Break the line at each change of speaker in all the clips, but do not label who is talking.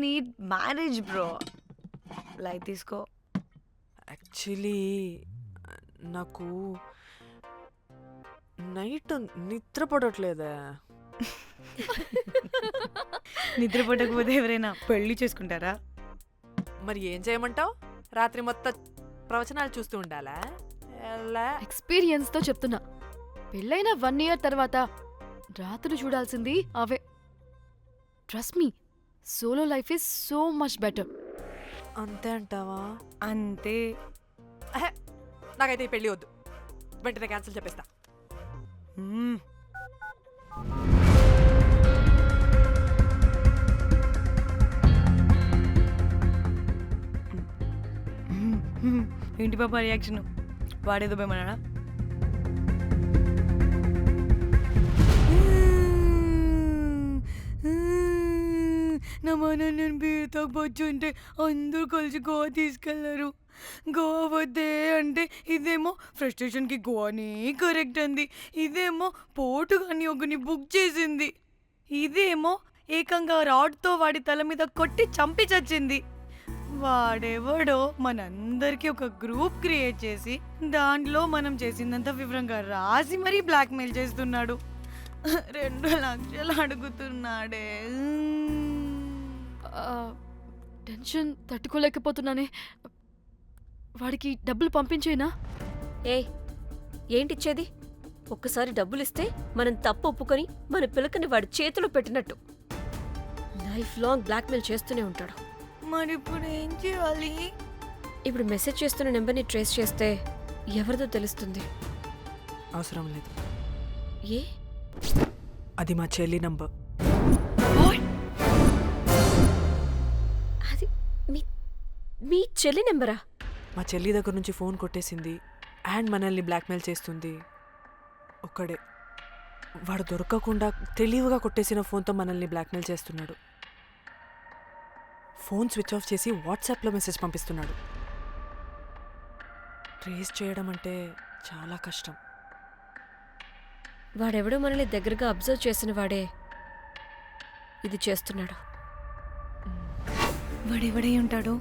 Need marriage bro. Light తీసుకో.
Actually నాకు night నిద్ర పడట్లేదే.
నిద్ర పట్టకపోతే ఎవరైనా పెళ్లి చేసుకుంటారా?
మరి ఏం చేయమంటావు? రాత్రి మొత్తం ప్రవచనాలు చూస్తూ ఉండాలా?
ఎక్స్పీరియన్స్ తో చెప్తున్నా, పెళ్ళైన 1 year తర్వాత రాత్రులు చూడాల్సింది అవే. Trust me, solo life is so much better.
అంతే అంటావా?
అంతే.
నాకైతే ఈ పెళ్ళి వద్దు, వెంటనే క్యాన్సిల్ చెప్పేస్తా.
ఏంటి పాప రియాక్షన్? వాడేదో భయమన్నాడా? నా మన నేను బీరుతో వచ్చుంటే అందరూ కలిసి గోవా తీసుకెళ్లారు. గోవా వద్దే అంటే ఇదేమో ఫ్రస్ట్రేషన్కి గోవానే కరెక్ట్ అంది, ఇదేమో పోటుగాని ఒకని బుక్ చేసింది, ఇదేమో ఏకంగా రాడ్తో వాడి తల మీద కొట్టి చంపి చచ్చింది. వాడెవడో మనందరికీ ఒక గ్రూప్ క్రియేట్ చేసి దాంట్లో మనం చేసిందంత వివరంగా రాసి మరీ బ్లాక్మెయిల్ చేస్తున్నాడు. 2 లక్షలు అడుగుతున్నాడే.
టెన్షన్ తట్టుకోలేకపోతున్నానే. వాడికి డబ్బులు పంపించేనా?
ఏంటిచ్చేది? ఒక్కసారి డబ్బులిస్తే మనం తప్పు ఒప్పుకొని మన పిలకని వాడి చేతిలో పెట్టినట్టు. లైఫ్ లాంగ్ బ్లాక్మెయిల్ చేస్తూనే ఉంటాడు.
మరి ఇప్పుడు ఏం చేయాలి?
ఇప్పుడు మెసేజ్ చేస్తున్న నెంబర్ని ట్రేస్ చేస్తే ఎవరిదో తెలుస్తుంది.
అవసరం లేదు,
ఏ?
అది మా చెల్లి నంబర్.
అది మీ చెల్లి నెంబరా?
మా చెల్లి దగ్గర నుంచి ఫోన్ కొట్టేసింది అండ్ మనల్ని బ్లాక్మెయిల్ చేస్తుంది. ఒక్కడే, వాడు దొరకకుండా తెలివిగా కొట్టేసిన ఫోన్తో మనల్ని బ్లాక్మెయిల్ చేస్తున్నాడు. ఫోన్ స్విచ్ ఆఫ్ చేసి వాట్సాప్లో మెసేజ్ పంపిస్తున్నాడు. ట్రేస్ చేయడం అంటే చాలా కష్టం.
వాడెవడో మనల్ని దగ్గరగా అబ్జర్వ్ చేసిన వాడే ఇది చేస్తున్నాడు.
వాడెవడై ఉంటాడు?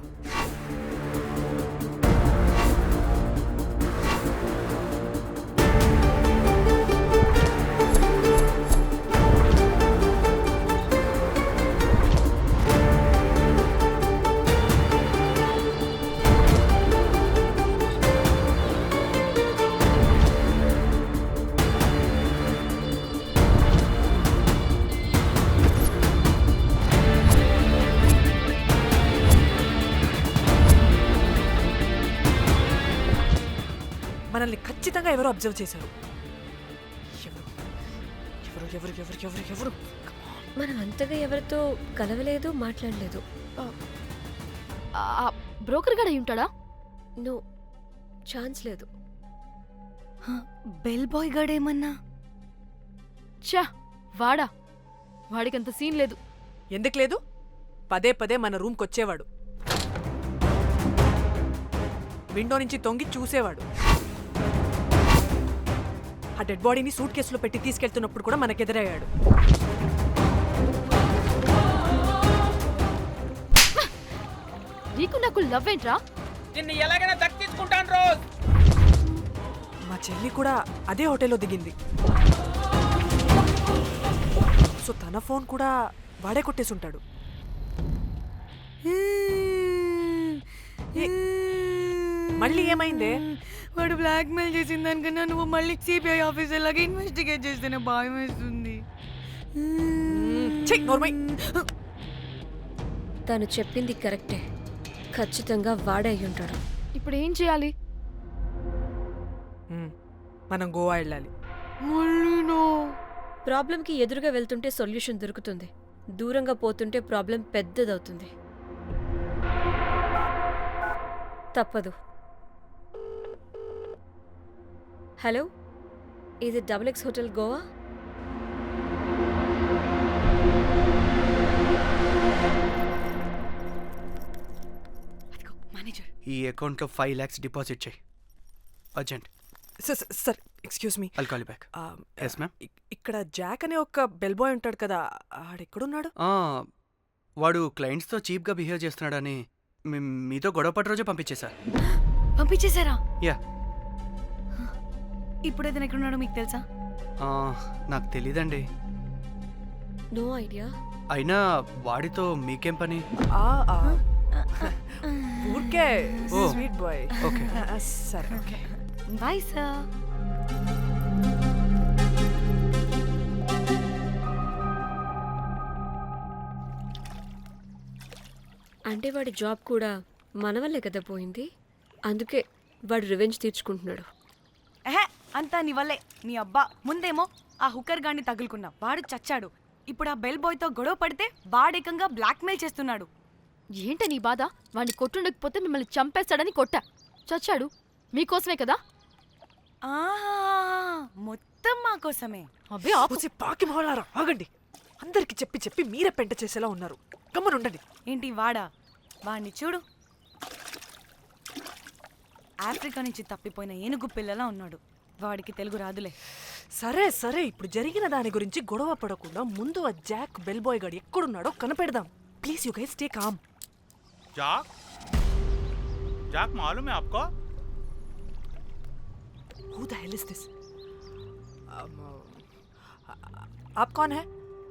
మనల్ని ఖచ్చితంగా ఎవరో అబ్జర్వ్ చేశారు. ఎవరు ఎవరు ఎవరు ఎవరు ఎవరు?
మనం అంతగా ఎవరితో కలవలేదు, మాట్లాడలేదు.
బ్రోకర్ గడ ఉంటాడా?
నో, ఛాన్స్ లేదు.
బెల్ బాయ్ గాడేమన్నా?
చా, వాడా? వాడికంత సీన్ లేదు.
ఎందుకు లేదు? పదే పదే మన రూమ్కి వచ్చేవాడు, విండో నుంచి తొంగి చూసేవాడు. ఆ డెడ్ బాడీని సూట్ కేసులో పెట్టి తీసుకెళ్తున్నప్పుడు కూడా మనకెదురయ్యాడు.
నీకు నాకు లవ్ ఏంట్రా?
నిన్ను ఎలాగైనా దక్కించుకుంటాను రోజ్.
మా చెల్లి కూడా అదే హోటల్లో దిగింది. సో తన ఫోన్ కూడా వాడే కొట్టేసి ఉంటాడు. మళ్ళీ ఏమైందే?
వాడు బ్లాక్మెయిల్ చేసిన దానికన్నా నువ్వు మళ్ళీ సిబిఐ ఆఫీసర్ లాగా ఇన్వెస్టిగేట్ చేస్తేనే భయం వేస్తుంది.
తను చెప్పింది కరెక్టే, ఖచ్చితంగా వాడే అయి ఉంటాడు.
ఇప్పుడు ఏం చేయాలి?
మనం గోవా వెళ్ళాలి.
ప్రాబ్లంకి ఎదురుగా వెళ్తుంటే సొల్యూషన్ దొరుకుతుంది, దూరంగా పోతుంటే ప్రాబ్లం పెద్దదవుతుంది. తప్పదు. హలో, ఇది XX హోటల్ గోవా?
మేనేజర్,
ఈ అకౌంట్లో 5 lakhs డిపాజిట్ చేయి, urgent.
Sir excuse me.
I'll call you back. Yes ma'am.
ఇక్కడ జాక్ అనే ఒక బెల్ బాయ్ ఉంటాడు కదా, ఆడెక్కడున్నాడు?
వాడు క్లయింట్స్తో చీప్గా బిహేవ్ చేస్తున్నాడని మీతో గొడవ పడి రోజే పంపించేశా.
పంపించేశారా?
యా.
ఇప్పుడు అతను ఎక్కడున్నాడో మీకు తెలుసా?
నాకు తెలీదండి.
No idea.
అయినా వాడితో మీకేం పని?
ఊరికే
ఓ.
Sweet boy.
ఓకే.
సరే ఓకే.
Bye sir.
అంటే వాడి జాబ్ కూడా మన వల్లే కదా పోయింది. అందుకే వాడు రివెంజ్ తీర్చుకుంటున్నాడు.
అంతా నీ వల్లే. నీ అబ్బా ముందేమో ఆ హుకర్ గాన్ని తగులుకున్నా, వాడు చచ్చాడు. ఇప్పుడు ఆ బెల్ బాయ్తో గొడవ పడితే వాడేకంగా బ్లాక్మెయిల్ చేస్తున్నాడు.
ఏంట నీ బాధ? వాడిని కొట్టుండకపోతే మిమ్మల్ని చంపేస్తాడని కొట్టా. చచ్చాడు. మీకోసమే కదా?
ఆహా, మొత్తం మా కోసమే.
అబ్బే ఆపు.
పూసి పాకి మొహలారా ఆగండి. అందరికి చెప్పి చెప్పి మీరే పెంట చేసేలా ఉన్నారు. గమ్మనుండండి.
ఏంటి వాడా? వాడిని చూడు, ఆఫ్రికా నుంచి తప్పిపోయిన ఏనుగు పిల్లలా ఉన్నాడు. వాడికి తెలుగు రాదులే.
సరే సరే, ఇప్పుడు జరిగిన దాని గురించి గొడవ పడకుండా ముందు ఆ జాక్ బెల్ బాయ్ గాడు ఎక్కడున్నాడో కనిపెడదాం. Please you guys stay calm.
जाक जाक मालूम है आपको?
Who the hell is this? आप कौन है?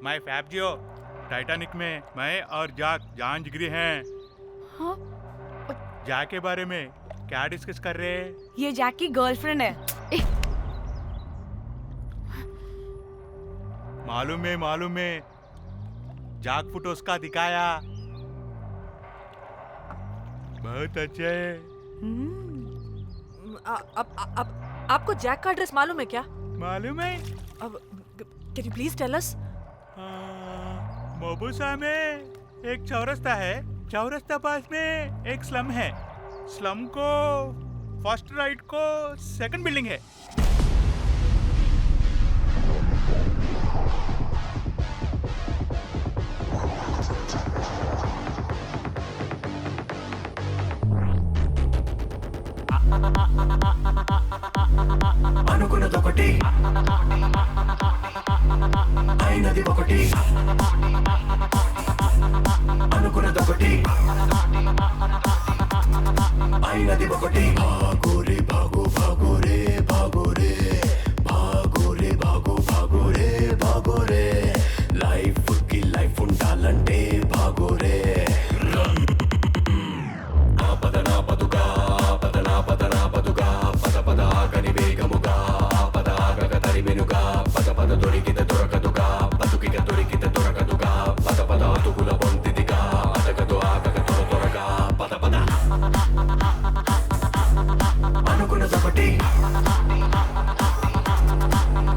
मैं फैब्जियो। टाइटैनिक में मैं और जाक जान जिगरी हैं।
हाँ?
जाक के बारे में क्या डिस्कस कर रहे हैं?
ये जैक की गर्लफ्रेंड है.
मालूम है जाक फोटोस का दिखाया, बहुत अच्छे है।
आपको जैक का एड्रेस मालूम है क्या?
मालूम है?
अब can you please tell us?
मोबुसा में एक चौरस्ता है, चौरस्ता पास में एक स्लम है, स्लम को फर्स्ट राइट को सेकंड बिल्डिंग है।
అనుకున్నదొకటి అయినది ఒకటి, అనుకున్నదొకటి అయినది ఒకటి. భాగోరే భాగో భాగోరే భాగోరే భాగోరే భాగో భాగోరే భాగోరే, లైఫ్ కి లైఫ్ ఉండాలంటే భాగోరే. ఆపదనా పదుగా ఆపదనా పదనా పదుగా పద పద ఆగని వేగముగా పద ఆగక తరిమెనుగా పద పద దొరికితే దొరకదుగా బతుకిక దొరికితే దొరకదుగా పద పద అతుకుల పొంతిదిగా అదగదు ఆగక త్వర త్వరగా పద పద. అనుకున్నదొకటి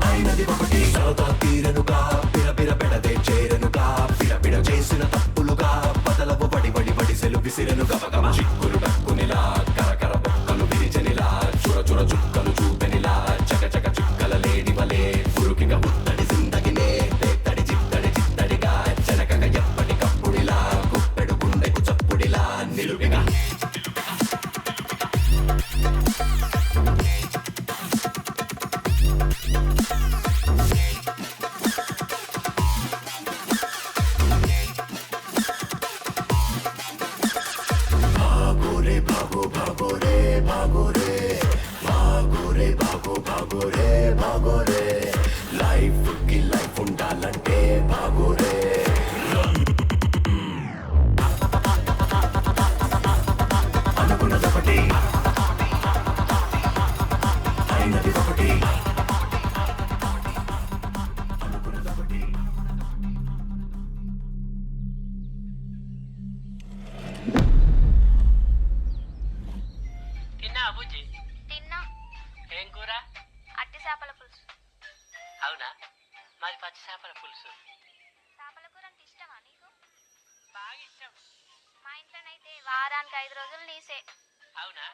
అయినది ఒకటి, సరదా తీరనుగా పిరపిర పెడదే చేరనుగా పిడపిడ చేసిన తప్పులుగా బదలవు పడి పడి పడిసెలు విసిరను గమగమ చిక్కులు డక్కునిలా కరకర బొక్కలు విరిచనిలా చుర చుర చుక్కలు చూపెనిలా చక చక చుక్కల లేడి వలే పురుకిగా ఉత్తడి జిందగినే తేత్తడి చిత్తడి చిత్తడిగా చెనకక ఎప్పటికప్పుడిలా గుప్పెడు గుండెకు చప్పుడిలా నిలువిగా. భాగోరే భాగో భాగోరే భాగోరే భాగోరే భాగో భాగోరే భాగోరే, లైఫ్ కి లైఫ్ ఉండాలంటే భాగోరే. అనుకున్నదొకటి అయినది ఒకటి, అనుకున్నదొకటి.
తిన్నా బుజ్జి?
తిన్నా.
ఏం కూర?
అట్టి చేపల పులుసు.
అవునా, మాది పచ్చి చేపల పులుసు.
చేపల కూర అంటే ఇష్టమా నీకు?
బాగా ఇష్టం.
మా ఇంట్లోనైతే వారానికి 5 రోజులు నీసే.
అవునా,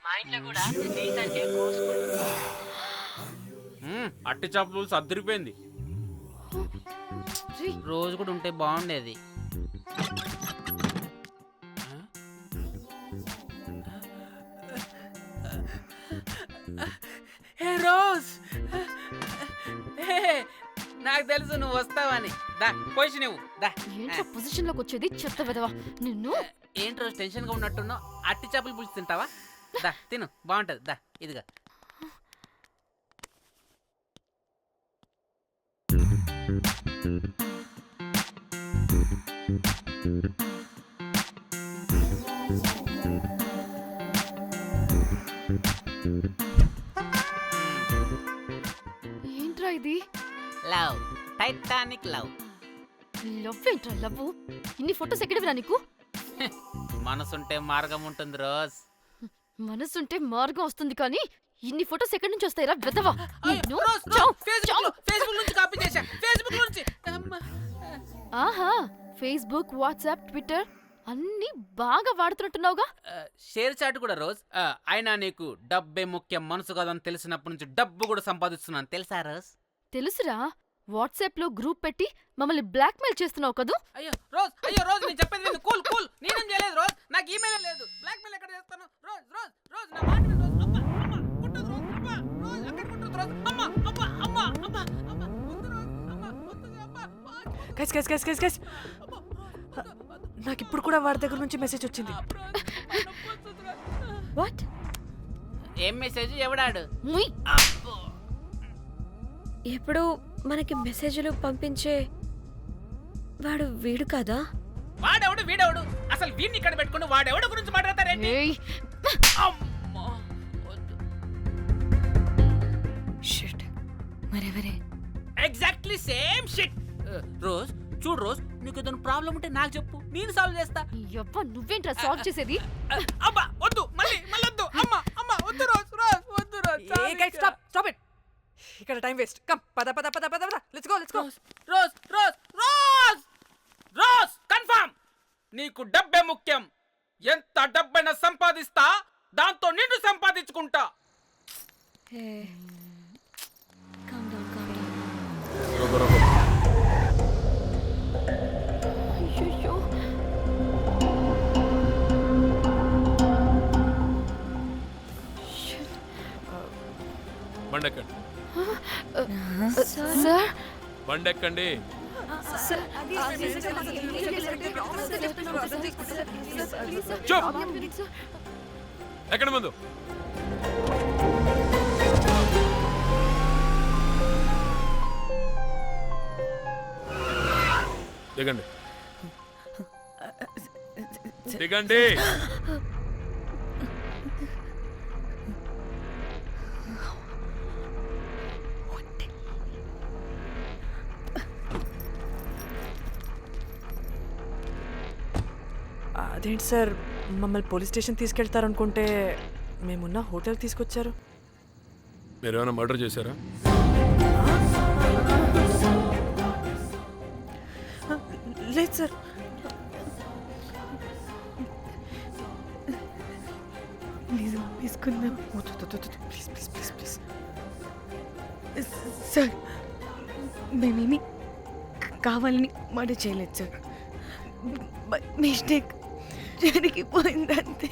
మా ఇంట్లో కూడా నీకంటే కోసుకుంటా.
అట్టి చేపలు సర్దిరిపోయింది. రోజు కూడా ఉంటే బాగుండేది. హే రోజ్, నాకు తెలుసు నువ్వు వస్తావని. దా పొజిషన్ ఇవ్వు దా.
ఏంట్రా పొజిషన్ లోకి వచ్చేది చెత్త విధవా నిన్ను.
ఏంటి రోజు టెన్షన్ గా ఉన్నట్టున్నావు? అట్టి చేపలు పులుసు తింటావా? దా తిను, బాగుంటది. దా ఇదిగా.
ఏంట్రా ఇది?
Love, Titanic love.
లవ్ ఏంట్రా లవ్? ఇన్ని ఫొటోస్ ఎక్కడివిరా నీకు?
మనసుంటే మార్గం ఉంటుంది రోజ్.
మనసుంటే మార్గం వస్తుంది కానీ ఇన్ని ఫొటోస్ ఎక్కడి నుంచి వస్తాయిరా విధవా? నిన్ను
రోజ్,
చావ్, చావ్.
ఫేస్బుక్ నుంచి కాపీ చేశా. ఫేస్బుక్ నుంచి.
ఆహా, ఫేస్బుక్, వాట్సాప్, ట్విట్టర్ అన్ని బాగా వాడుతున్నట్టున్నావుగా.
షేర్ చాట్ కూడా రోజ్. అయినా నీకు డబ్బే ముఖ్యం, మనసు కాదని తెలిసినప్పటి నుంచి డబ్బు కూడా సంపాదిస్తున్నాను తెలుసా రోజ్?
తెలుసురా, వాట్సాప్ లో గ్రూప్ పెట్టి మమ్మల్ని బ్లాక్మెయిల్ చేస్తున్నావు కదూ.
అయ్యో రోజ్ నేను చెప్పేది విను. Cool cool. నేనేం చేయలేదు రోజ్, నాకు ఈమెయిల్ లేదు. బ్లాక్మెయిల్ ఎక్కడ చేస్తాను? రోజ్ రోజ్ రోజ్ నా మాట విను రోజ్. అమ్మ అమ్మ కుట్టదు రోజ్. అమ్మ రోజ్ అక్కడ కుట్టదు రోజ్. అమ్మ అమ్మ అమ్మ అమ్మ అమ్మ వద్దు రోజ్. అమ్మ వద్దు అమ్మ.
గైస్ నాకు ఇప్పుడు కూడా వాడి దగ్గర నుంచి మెసేజ్ వచ్చింది.
వాట్?
ఏం మెసేజ్? ఎవడాడు?
ముయ్.
ఎప్పుడు మనకి మెసేజ్లు పంపించే వాడు వీడు కాదా?
వాడెవడు వీడెవడు? అసలు వీడిని ఇక్కడ పెట్టుకుని వాడెవడు గురించి మాట్లాడతారేంటి?
ఏయ్,
అమ్మా వద్దు.
షిట్, మరెవరే?
Exactly same shit. రోజ్ చూడు రోజ్, నీకు ఏదైనా ప్రాబ్లం ఉంటే నాకు చెప్పు, నేను సాల్వ్ చేస్తా.
యవ్వ నువ్వేంట్రా సాల్వ్ చేసేది?
అబ్బా వద్దు, మళ్ళీ వద్దు. అమ్మ అమ్మ వద్దు రోజ్ రోజ్ వద్దు రోజ్.
Stop it. ఇక్కడ టైం వేస్ట్. కమ్ పద పద పద పద పద. Let's go.
Rose rose rose rose confirm. నీకు డబ్బే ముఖ్యం. ఎంత డబ్బైనా సంపాదిస్తా, దాంతో నిన్ను సంపాదించుకుంటా.
అయ్యయ్యో.
బండెక్కండి,
సార్
బండెక్కండి. చూప్, ఎక్కండి ముందు. దిగండి దిగండి.
అదేంటి సార్, మమ్మల్ని పోలీస్ స్టేషన్ తీసుకెళ్తారనుకుంటే మేమున్న హోటల్ తీసుకొచ్చారు.
మీరు ఏమైనా మర్డర్ చేశారా?
లేదు సార్.
నిజం తీసుకుందాం.
Please please please please.
Sir, మేమేమి కావాలని మర్డర్ చేయలేదు సార్. మిస్టేక్ జరిగిపోయిందంతే.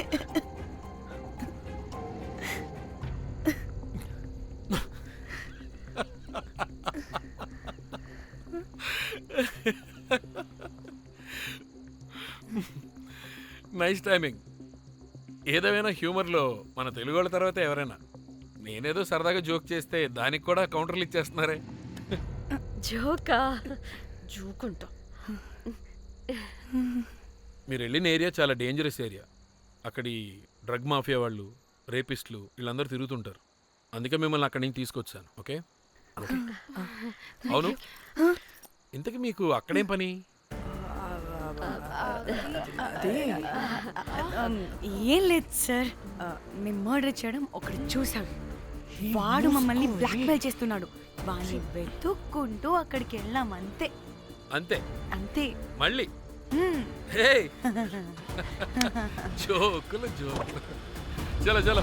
Nice timing. ఏదేమైనా హ్యూమర్లో మన తెలుగు వాళ్ళ తర్వాత ఎవరైనా. నేనేదో సరదాగా జోక్ చేస్తే దానికి కూడా కౌంటర్లు ఇచ్చేస్తున్నారే.
జోకా? జోకుంటా.
మీరు వెళ్ళిన ఏరియా చాలా డేంజరస్ ఏరియా. అక్కడి డ్రగ్ మాఫియా వాళ్ళు, రేపిస్టులు వీళ్ళందరూ తిరుగుతుంటారు. అందుకే మిమ్మల్ని అక్కడి నుంచి తీసుకొచ్చాను. ఓకే? అవును, ఇంతకీ మీకు అక్కడేం పని?
ఏం లేదు సార్, మేము మర్డర్ చేయడం ఒకటి చూసాడు. వాడు మమ్మల్ని బ్లాక్మెయిల్ చేస్తున్నాడు. వాడిని వెతుక్కుంటూ అక్కడికి వెళ్ళాం. అంతే
అంతే
అంతే.
మళ్ళీ హే జోకులు జోకులు. చలో చలో.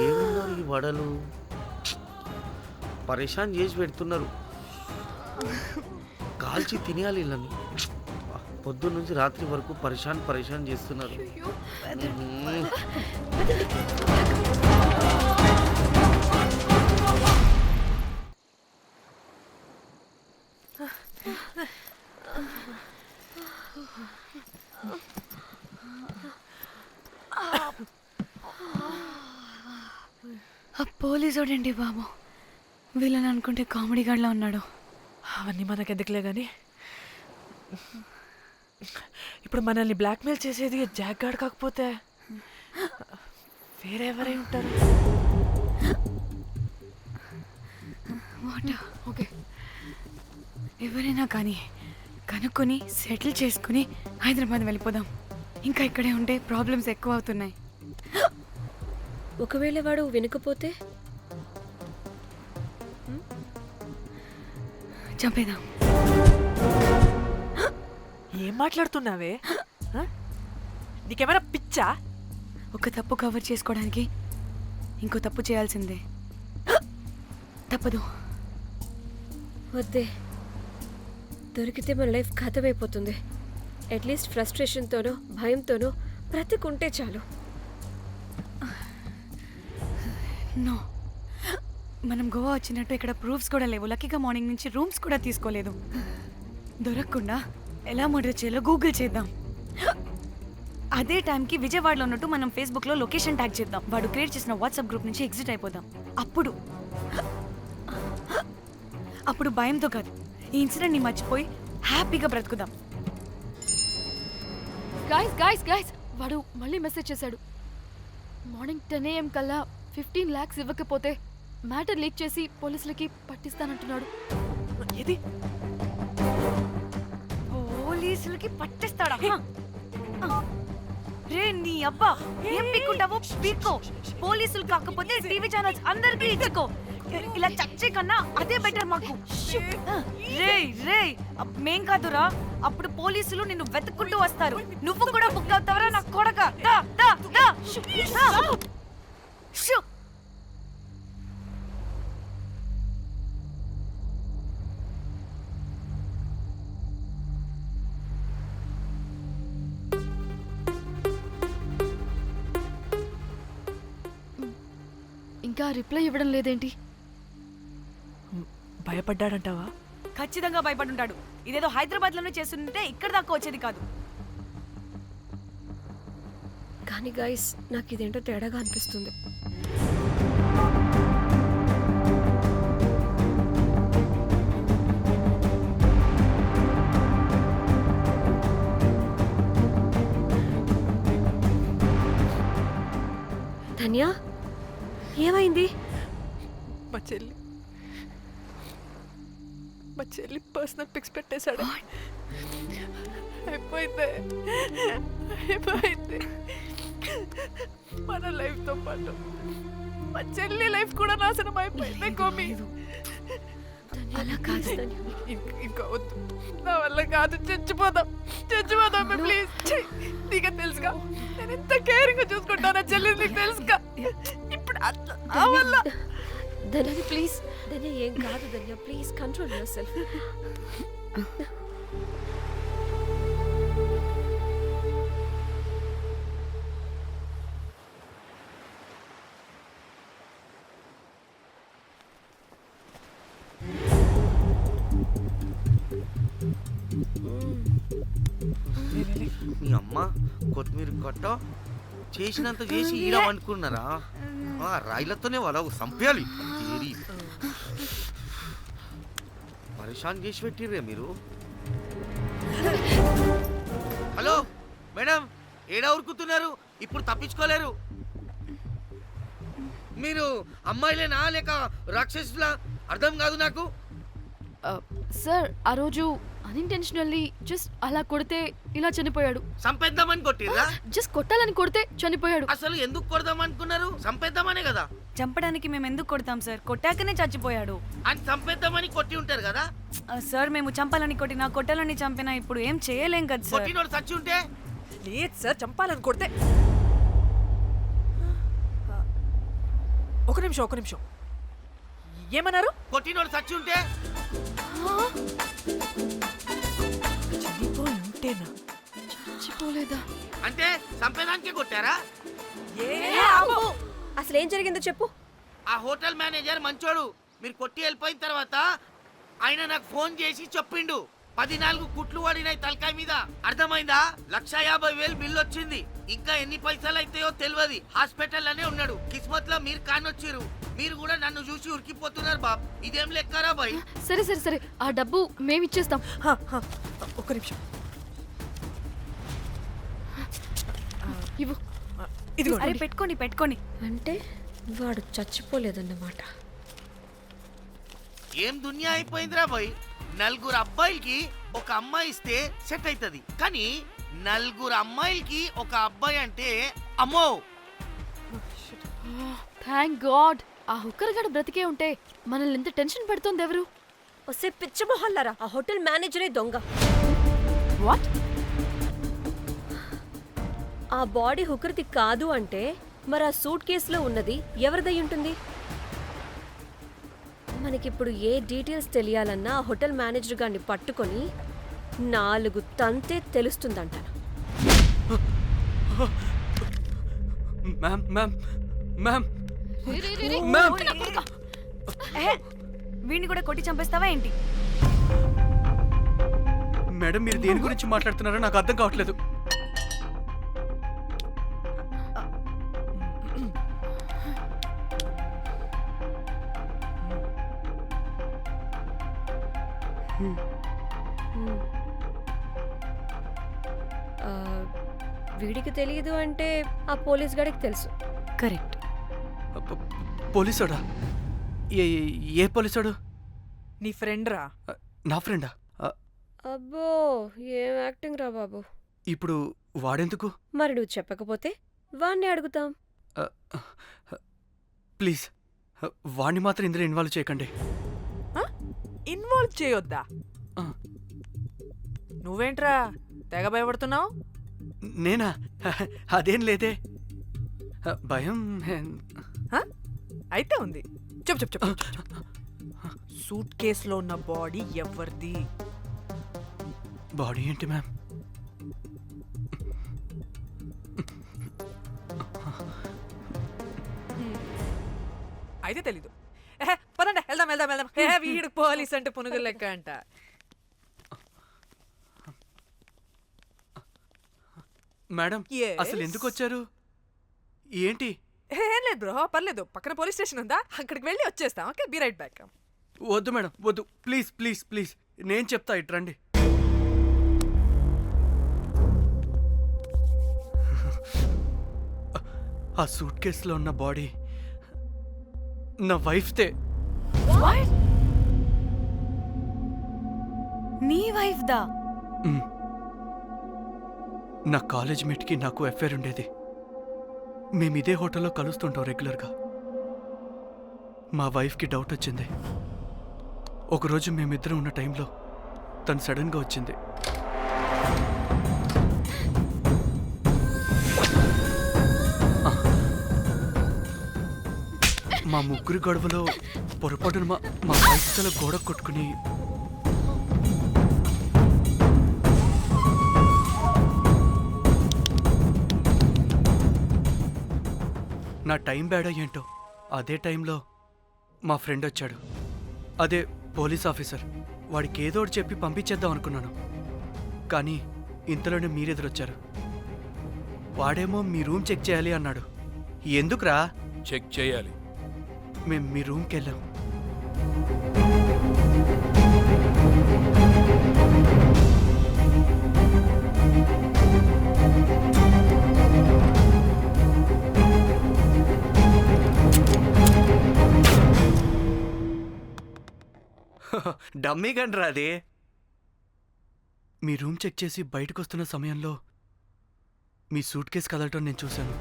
ఏమున్నారు ఈ వడలు, పరేషాన్ చేసి పెడుతున్నారు. కాల్చి తినేయాలి వీళ్ళని. పొద్దున్న నుంచి రాత్రి వరకు పరేషాన్ చేస్తున్నారు.
పోలీసోడండి బాబు, వీళ్ళని అనుకుంటే కామెడీ గాడ్లా ఉన్నాడు.
అవన్నీ మనకెందుకులే కానీ ఇప్పుడు మనల్ని బ్లాక్మెయిల్ చేసేది జాక్ గార్డ్ కాకపోతే వేరే ఎవరై ఉంటారు?
ఓకే, ఎవరైనా కానీ కనుక్కొని సెటిల్ చేసుకుని హైదరాబాద్ వెళ్ళిపోదాం. ఇంకా ఇక్కడే ఉంటే ప్రాబ్లమ్స్ ఎక్కువ అవుతున్నాయి.
ఒకవేళ వాడు వినకపోతే
చంపేదాం.
ఏం మాట్లాడుతున్నావే? నీకేమైనా పిచ్చా?
ఒక తప్పు కవర్ చేసుకోవడానికి ఇంకో తప్పు చేయాల్సిందే. తప్పదు.
వద్దే, దొరికితే మన లైఫ్ ఖతమైపోతుంది. అట్లీస్ట్ ఫ్రస్ట్రేషన్తోనో భయంతోనో బ్రతుకుంటే చాలు.
నో, మనం గోవా వచ్చినట్టు ఇక్కడ ప్రూఫ్స్ కూడా లేవు. లక్కీగా మార్నింగ్ నుంచి రూమ్స్ కూడా తీసుకోలేదు. దొరకకుండా ఎలా మర్డర్ చేయాలో గూగుల్ చేద్దాం. అదే టైంకి విజయవాడలో ఉన్నట్టు మనం ఫేస్బుక్లో లొకేషన్ ట్యాగ్ చేద్దాం. వాడు క్రియేట్ చేసిన వాట్సాప్ గ్రూప్ నుంచి ఎగ్జిట్ అయిపోదాం. అప్పుడు భయంతో కాదు, ఈ ఇన్సిడెంట్ని మర్చిపోయి హ్యాపీగా బ్రతుకుదాం.
గైస్ వాడు మళ్ళీ మెసేజ్ చేశాడు. మార్నింగ్ 10 AM కల్లా 15 lakhs ఇవ్వకపోతే మ్యాటర్ లీక్ చేసి పోలీసులకి పట్టిస్తానంటున్నాడు.
ఏది?
పోలీసులకి పట్టిస్తాడా? రే నీ అబ్బా, ఏం పీక్కుంటావో పీక్కో. పోలీసులు కాకపోతే టీవీ ఛానల్స్ అందరికీ ఇచ్చుకో. ఇలా చచ్చే కన్నా అదే బెటర్ మాకు. రే మేం కాదురా, అప్పుడు పోలీసులు నిన్ను వెతుక్కుంటూ వస్తారు. నువ్వు కూడా బుక్ అవుతావరా నా కొడక.
ఇంకా రిప్లై ఇవ్వడం లేదేంటి?
భయపడ్డాడంటావా?
ఖచ్చితంగా భయపడుంటాడు. ఇదేదో హైదరాబాద్ లోనే చేస్తుంటే ఇక్కడ దాకా వచ్చేది కాదు.
కానీ గైస్, నాకు ఇదేంటో తేడాగా అనిపిస్తుంది. ధన్య, ఏమైంది?
మా చెల్లి పర్సనల్ పిక్స్ పెట్టేశాడు. అయిపోయింది మన లైఫ్తో పాటు మా చెల్లి లైఫ్ కూడా నాశనం అయిపోయింది. కోమి,
అలా కాదు.
ఇంకా వద్దు, నా వల్ల కాదు. చచ్చిపోదాం ప్లీజ్. నీకు తెలుసుగా నేను ఎంత కేరింగ్ గా చూసుకుంటానా చెల్లి, నీకు తెలుసుగా. ఇప్పుడు ఆ వల్ల
ధన్య ప్లీజ్, ధన్య ఏం కాదు. ధన్య ప్లీజ్ కంట్రోల్ యువర్ సెల్ఫ్.
మీ అమ్మ కొత్తిమీర కట్ట చేసినంత చేసి ఈడ అనుకున్నారా? రాయిలతోనే వాళ్ళ సంపేయాలి. పరేషాన్ చేసి పెట్టిర్రే మీరు. హలో మేడం, ఏడా ఉరుకుతున్నారు? ఇప్పుడు తప్పించుకోలేరు. మీరు అమ్మాయిలేనా లేక రాక్షసులా? అర్థం కాదు నాకు.
సార్, ఆ రోజు అన్ఇంటెన్షనల్లీ జస్ట్ అలా కొడితే ఇలా చనిపోయాడు.
సంపేద్దామని కొట్టిర్రా?
జస్ట్ కొట్టాలని కొడితే చనిపోయాడు.
అసలు ఎందుకు కొడదాం అనుకున్నారు? సంపేద్దామనే కదా.
చంపడానికి మేము ఎందుకు కొడతాం సార్? కొట్టాకనే చచ్చిపోయాడు.
అని సంపేద్దామని కొట్టి ఉంటారు కదా
సార్. మేము చంపాలని కొట్టినా కొట్టాలని చంపినా ఇప్పుడు ఏం చేయలేం కదా సార్.
కొట్టినోడు చచ్చి ఉంటే?
లేదు సార్, చంపాలని కొడితే. ఒక నిమిషం ఏమన్నారు?
కొట్టినోడు చచ్చి ఉంటే?
చనిపోయి ఉంటే అంతేనా?
చచ్చిపోలేదా?
అంటే చంపేదానికే కొట్టారా?
అసలు ఏం జరిగిందో చెప్పు.
ఆ హోటల్ మేనేజర్ మంచోడు. మీరు కొట్టి వెళ్ళిపోయిన తర్వాత ఆయన నాకు ఫోన్ చేసి చెప్పిండు 14 కుట్లు పడినాయి తలకాయ మీద. అర్థమైందా? 1,50,000 బిల్లు వచ్చింది. ఇంకా ఎన్ని పైసలు అయితాయో తెలియదు. హాస్పిటల్ అనే ఉన్నాడు. కిస్మత్ లో మీరు కానొచ్చిరు. మీరు కూడా నన్ను చూసి ఉరికిపోతున్నారు బాబ్. ఇదేం లెక్కరా బాయ్?
సరే సరే సరే, ఆ డబ్బు మేమిచ్చేస్తాం.
ఒక్క నిమిషం.
ఇవ్వు.
ఇదిగో.
అరే పెట్టుకోండి పెట్టుకోండి.
అంటే వాడు చచ్చిపోలేదన్నమాట.
ఏం దునియా అయిపోయిందిరా బాయ్. 4 అబ్బాయిలకి ఒక అమ్మాయి ఇస్తే సెట్ అవుతుంది, కానీ 4 అమ్మాయిలకి ఒక అబ్బాయి అంటే అమ్మో.
థ్యాంక్ గాడ్ ఆ హుక్కర్ గడు బ్రతికే ఉంటే మనల్ని ఎంత టెన్షన్ పెడుతోంది ఎవరు?
వస్తే పిచ్చి మొహల్లారా, ఆ హోటల్ మేనేజరే దొంగ.
వాట్?
ఆ బాడీ హుకర్ది కాదు అంటే మరి ఆ సూట్ కేసులో ఉన్నది ఎవరిదై ఉంటుంది? మనకిప్పుడు ఏ డీటెయిల్స్ తెలియాలన్నా ఆ హోటల్ మేనేజర్ గారిని పట్టుకొని 4 తంతే తెలుస్తుందంటాను.
మ్యామ్ మ్యామ్ మ్యామ్
రే, రే, రే, రే.
మ్యామ్.
వీడిని కూడా కొట్టి చంపేస్తావా ఏంటి?
మేడం మీరు దేని గురించి మాట్లాడుతున్నారో నాకు అర్థం కావట్లేదు.
ఆ, వీడికి తెలియదు అంటే ఆ పోలీస్ గాడికి తెలుసు.
కరెక్ట్.
పోలీసోడా? ఏ పోలీసోడు?
నీ ఫ్రెండ్ రా.
నా ఫ్రెండా?
అబ్బో ఏం యాక్టింగ్ రా బాబు.
ఇప్పుడు వాడెందుకు?
మరి నువ్వు చెప్పకపోతే వాణ్ణి అడుగుతాం.
ప్లీజ్ వాడిని మాత్రం ఇందులో ఇన్వాల్వ్ చేయకండి.
ఇన్వాల్వ్ చేయొద్దా?
ఆ.
నువ్వేంట్రా తెగ భయపడుతున్నావు?
నేనా? అదేం లేదే. భయం
అయితే ఉంది. చెప్పు చెప్పు చెప్పు. సూట్ కేసులో ఉన్న బాడీ ఎవరిది?
బాడీ ఏంటి మ్యామ్?
అయితే తెలీదు. పదండి వెళ్దాం వెళ్దాం వెళ్దాం. వీడు పోలీస్ అంటే పునుగులు లెక్క అంట.
మేడం అసలు ఎందుకు వచ్చారు? ఏంటి?
ఏం లేదు బ్రో, పర్లేదు. పక్కన పోలీస్ స్టేషన్ ఉందా, అక్కడికి వెళ్ళి వచ్చేస్తాం. Okay, be right back.
వద్దు మేడం వద్దు, ప్లీజ్ ప్లీజ్ ప్లీజ్, నేను చెప్తా ఇట్రండి. ఆ సూట్ కేసులో ఉన్న బాడీ నా వైఫ్తే.
నీ వైఫ్ దా?
నా కాలేజ్ మేట్కి నాకు అఫైర్ ఉండేది. మేము ఇదే హోటల్లో కలుస్తుంటాం రెగ్యులర్గా. మా వైఫ్కి డౌట్ వచ్చింది. ఒకరోజు మేమిద్దరం ఉన్న టైంలో తను సడన్గా వచ్చింది. మా ముగ్గురి గొడవలో పొరపాటున మా వైఫ్ తల గోడ కొట్టుకుని నా టైం బ్యాడో ఏంటో అదే టైంలో మా ఫ్రెండ్ వచ్చాడు. అదే పోలీస్ ఆఫీసర్. వాడికి ఏదో ఒకటి చెప్పి పంపించేద్దాం అనుకున్నాను, కానీ ఇంతలోనే మీరెదురొచ్చారు. వాడేమో మీ రూమ్ చెక్ చేయాలి అన్నాడు. ఎందుకురా?
చెక్ చేయాలి.
మేము మీ రూమ్కి వెళ్ళాం. డమ్మీ గండ్రా అది. మీ రూమ్ చెక్ చేసి బయటకు వస్తున్న సమయంలో మీ సూట్ కేసు కదలటం నేను చూశాను.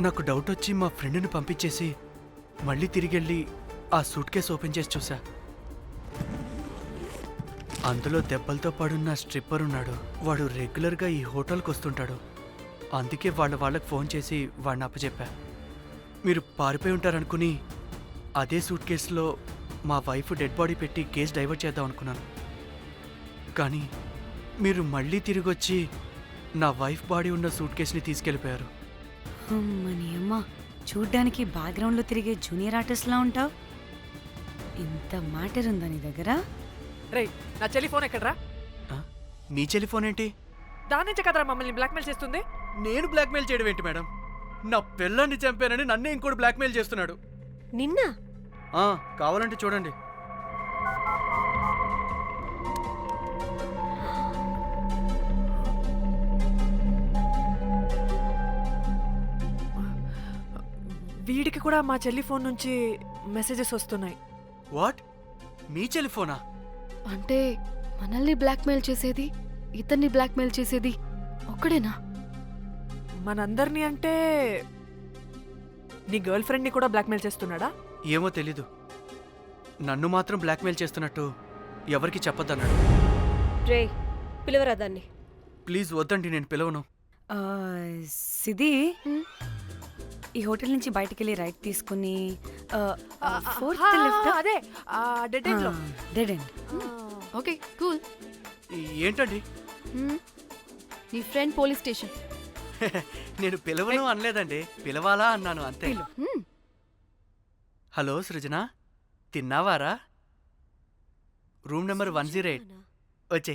నాకు డౌట్ వచ్చి మా ఫ్రెండ్ని పంపించేసి మళ్ళీ తిరిగెళ్ళి ఆ సూట్ కేసు ఓపెన్ చేసి చూసా. అందులో దెబ్బలతో పడున్న స్ట్రిప్పర్ ఉన్నాడు. వాడు రెగ్యులర్గా ఈ హోటల్కి వస్తుంటాడు. అందుకే వాళ్ళకి ఫోన్ చేసి వాడిని అప్పచెప్పా. మీరు పారిపోయి ఉంటారనుకుని అదే సూట్ కేసులో మా వైఫ్ డెడ్ బాడీ పెట్టి కేసు డైవర్ట్ చేద్దాం అనుకున్నాను. కానీ మీరు మళ్ళీ తిరిగి వచ్చి నా వైఫ్ బాడీ ఉన్న సూట్ కేసుని తీసుకెళ్ళిపోయారు.
అమ్మని అమ్మ, చూడ్డానికి బ్యాక్గ్రౌండ్లో తిరిగే జూనియర్ ఆర్టిస్ట్లా ఉంటావు. ఇంత మ్యాటర్ ఉందా నీ దగ్గర?
రేయ్, నా చెల్లి ఫోన్ ఎక్కడరా?
మీ టెలిఫోన్ ఏంటి?
దాని నుంచే కదరా మమ్మల్ని బ్లాక్మెయిల్ చేస్తుంది.
నేను బ్లాక్మెయిల్ చేయడం ఏంటి మేడం? నా పిల్లాన్ని చంపానని నన్నే ఇంకోటి బ్లాక్మెయిల్ చేస్తున్నాడు.
నిన్న
కావాలంటే చూడండి.
వీడికి కూడా మా చెల్లి ఫోన్ నుంచి మెసేజెస్ వస్తున్నాయి.
వాట్? మీ టెలిఫోనా?
అంటే మనల్ని బ్లాక్మెయిల్ చేసేది, ఇతన్ని బ్లాక్మెయిల్ చేసేది ఒక్కడేనా?
మనందరినీ అంటే నీ గర్ల్ ఫ్రెండ్ని కూడా బ్లాక్మెయిల్ చేస్తున్నాడా?
ఏమో తెలీదు. నన్ను మాత్రం బ్లాక్మెయిల్ చేస్తున్నట్టు ఎవరికి చెప్పొద్దన్నాడు.
రే, పిలవరా దాన్ని.
ప్లీజ్ వద్దండి, నేను పిలవను.
సిది, ఈ హోటల్ నుంచి బయటికి వెళ్ళి రైట్ తీసుకుని
అదే డెడ్ ఎండ్ లో.
Dead end.
Okay, cool.
ఏంటండి?
నీ ఫ్రెండ్ పోలీస్ స్టేషన్.
నేను పిలవను అనలేదండి, పిలవాలా అన్నాను అంతే. హలో సృజన, తిన్నావారా? Room number 108.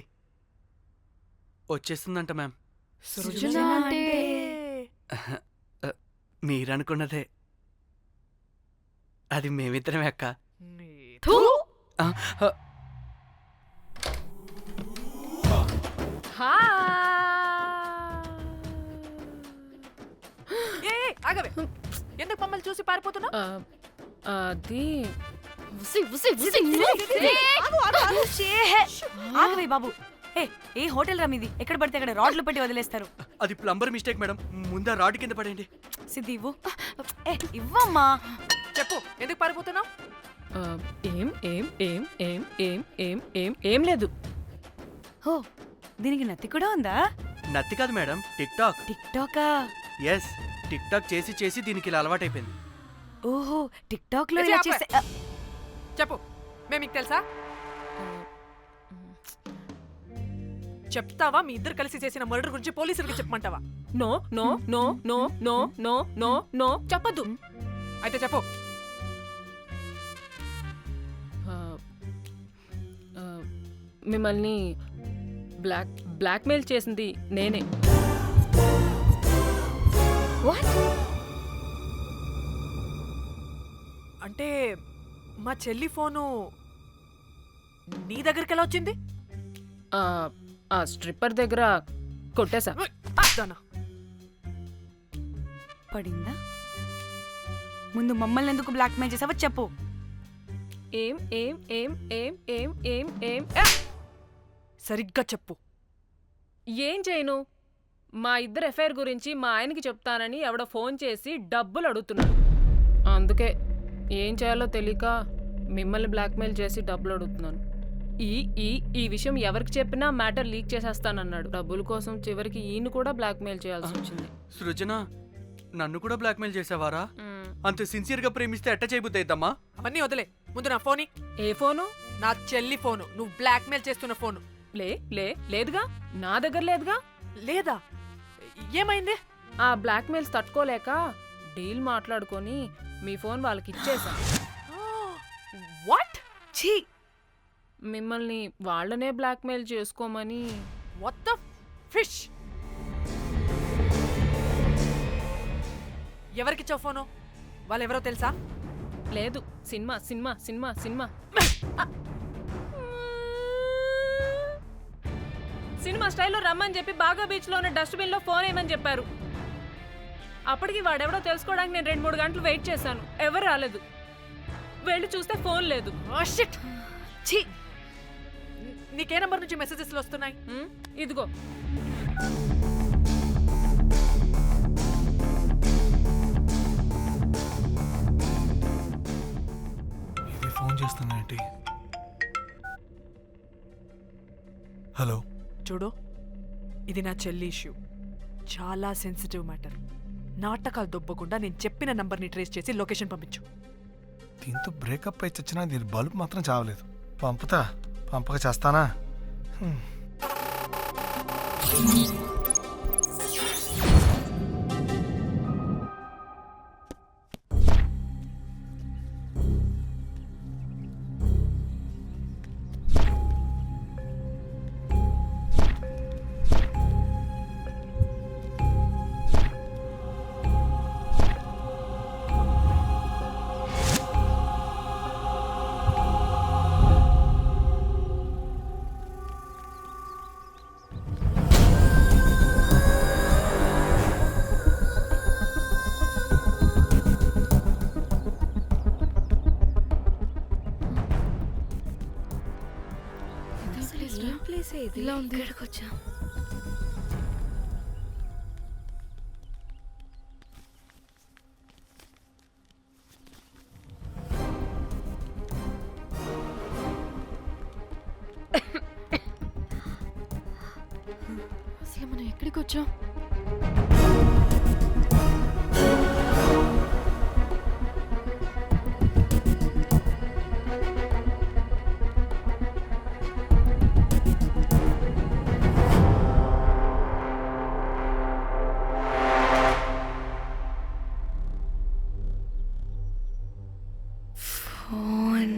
వచ్చేస్తుందంట మ్యామ్.
సృజన అంటే
మీరనుకున్నదే. అది మేమిద్దరమే అక్క.
థూ!
ఆగవే, ఎందుకు మమ్మల్ని చూసి పారిపోతున్నా?
అది
ఆగవే బాబు. ఏ హోటల్ రా మీది? ఎక్కడ పడితే అక్కడ రాడ్లు పెట్టి వదిలేస్తారు.
అది ప్లంబర్ మిస్టేక్ మేడం. ముందా రాడ్ కింద పడేయండి.
సిద్ధి ఇవ్వు. ఇవ్వమ్మా.
చెప్పు, ఎందుకు పారిపోతున్నావు?
ఏం లేదు.
హో, దీనికి నత్తి కూడా ఉందా?
నత్తి కాదు మేడం, టిక్ టాక్.
టిక్ టాకా?
ఎస్, టిక్ టాక్ చేసి చేసి దీనికి ఇలా అలవాటైపోయింది.
ఓహో, టిక్ టాక్ లో ఇలా చేస్తే.
చెప్పు, మేము మీకు తెలుసా? చెప్తావా? మీ ఇద్దరు కలిసి చేసిన మర్డర్ గురించి పోలీసులకి చెప్పమంటావా?
No no no no no no no no చెప్పద్దు.
అయితే చెప్పు.
మిమ్మల్ని బ్లాక్మెయిల్ చేసింది నేనే.
అంటే మా చెల్లి ఫోను నీ దగ్గరికి ఎలా వచ్చింది?
ఆ స్ట్రిప్పర్ దగ్గర కొట్టేశా.
పడిందా? ముందు మమ్మల్ని ఎందుకు బ్లాక్మెయిల్ చేసావో చెప్పు.
ఏం ఏం ఏం ఏం ఏం ఏం ఏం
సరిగ్గా చెప్పు.
ఏం చేయను? మా ఇద్దరు ఎఫ్ఐఆర్ గురించి మా ఆయనకి చెప్తానని ఎవడో ఫోన్ చేసి డబ్బులు అడుగుతున్నాడు. అందుకే ఏం చేయాలో తెలియక మిమ్మల్ని బ్లాక్మెయిల్ చేసి డబ్బులు అడుగుతున్నాను. ఈ విషయం ఎవరికి చెప్పినా మ్యాటర్ లీక్ చేసేస్తానన్నాడు. డబ్బుల కోసం చివరికి ఈయన కూడా బ్లాక్మెయిల్ చేయాల్సి వచ్చింది.
సృజన, నన్ను కూడా బ్లాక్మెయిల్ చేసావారా? అంత సిన్సియర్ గా ప్రేమిస్తే ఎట్ట చేయబుద్ది అయిద్దమ్మా?
అవన్నీ వదిలే, ముందు నా ఫోన్.
ఏ ఫోను?
నా చెల్లి ఫోను. నువ్వు బ్లాక్మెయిల్ చేస్తున్న ఫోను.
లేదుగా, నా దగ్గర లేదుగా.
లేదా? ఏమైంది?
ఆ బ్లాక్మెయిల్స్ తట్టుకోలేక డీల్ మాట్లాడుకొని మీ ఫోన్ వాళ్ళకి ఇచ్చేసా.
వాట్? ఛీ!
మిమ్మల్ని వాళ్ళనే బ్లాక్మెయిల్ చేసుకోమని.
What the fish? ఎవరికిచ్చావు ఫోను? వాళ్ళెవరో తెలుసా?
లేదు, cinema cinema cinema cinema cinema స్టైల్లో రమ్మని చెప్పి బాగా బీచ్లో ఉన్న డస్ట్బిన్లో ఫోన్ వేయమని చెప్పారు. అప్పటికి వాడెవడో తెలుసుకోవడానికి నేను 2-3 గంటలు వెయిట్ చేశాను. ఎవరు రాలేదు. వెళ్ళి చూస్తే ఫోన్ లేదు.
ఛీ! నీకే నంబర్ నుంచి మెసేజెస్లు వస్తున్నాయి?
ఇదిగో.
ఫోన్ చేస్తానంటే. హలో.
చూడు, ఇది నా చెల్లి ఇష్యూ. చాలా సెన్సిటివ్ మ్యాటర్. నాటకాలు దొబ్బకుండా నేను చెప్పిన నంబర్ని ట్రేస్ చేసి లొకేషన్ పంపించు.
దీంతో బ్రేకప్ అయి చచ్చినా దీని బల్బ్ మాత్రం చావలేదు. పంపక చేస్తానా?
ఏం ప్లేస్ ఇది?
ఇలా ఉంది.
ఇక్కడికి వచ్చాం.
అసలు మనం ఎక్కడికి వచ్చాం? ఫోన్.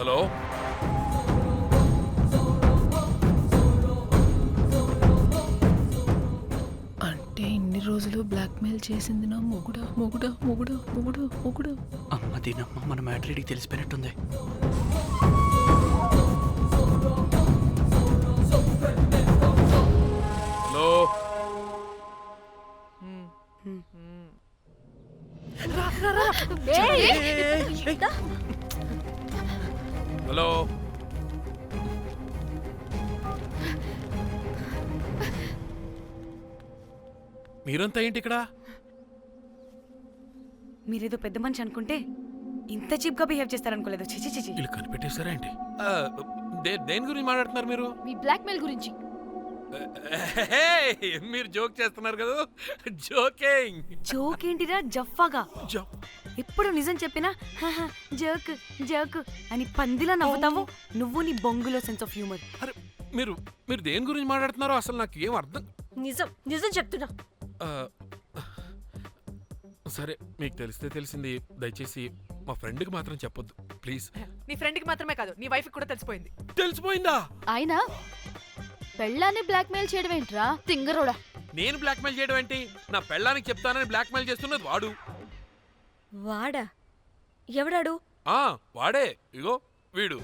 హలో,
అంటే ఇన్ని రోజులు బ్లాక్మెయిల్ చేసింది నా మొగుడా మొగుడా మొగుడా మొగుడా మొగుడా.
అమ్మ దీనమ్మ మన మ్యాట్రీడికి తెలిసిపోయినట్టుంది.
హలో, హలో, మీరంతా ఏంటి ఇక్కడ?
మీరేదో పెద్ద మనిషి అనుకుంటే ఇంత చీప్ గా బిహేవ్ చేస్తారనుకోలేదు. చిచి చిచి.
వీళ్ళు కనిపెట్టేశారా ఏంటి? దేని గురించి మాట్లాడుతున్నారు మీరు?
మీ బ్లాక్మెయిల్ గురించి.
మీరు జోక్ చేస్తున్నారు కదా? జోకింగ్.
జోక్ ఏంటిరా జఫ్ఫాగా? ఎప్పుడు నిజం చెప్పినా జోక్ జోక్ అని పందిలా నవ్వుతావు. నువ్వు నీ బొంగులో సెన్స్ ఆఫ్ హ్యూమర్.
అరే మీరు మీరు దేని గురించి మాట్లాడుతున్నారో అసలు నాకు ఏం అర్థం.
నిజం చెప్తున్నా.
ఆ, సరే మీకు తెలిస్తే తెలిసింది. దయచేసి మా ఫ్రెండ్కి మాత్రం చెప్పొద్దు ప్లీజ్.
నీ ఫ్రెండ్కి మాత్రమే కాదు, నీ వైఫ్కి కూడా తెలిసిపోయింది.
తెలిసిపోయిందా?
ఆయన పెళ్ళాన్ని బ్లాక్మెయిల్ చేయడం ఏంట్రా తింగరోడా?
నేను బ్లాక్మెయిల్ చేయడం ఏంటి? నా పెళ్ళానికి చెప్తానని బ్లాక్మెయిల్ చేస్తున్నది వాడు.
వాడా? ఎవడాడు?
వాడే. ఇగో వీడు.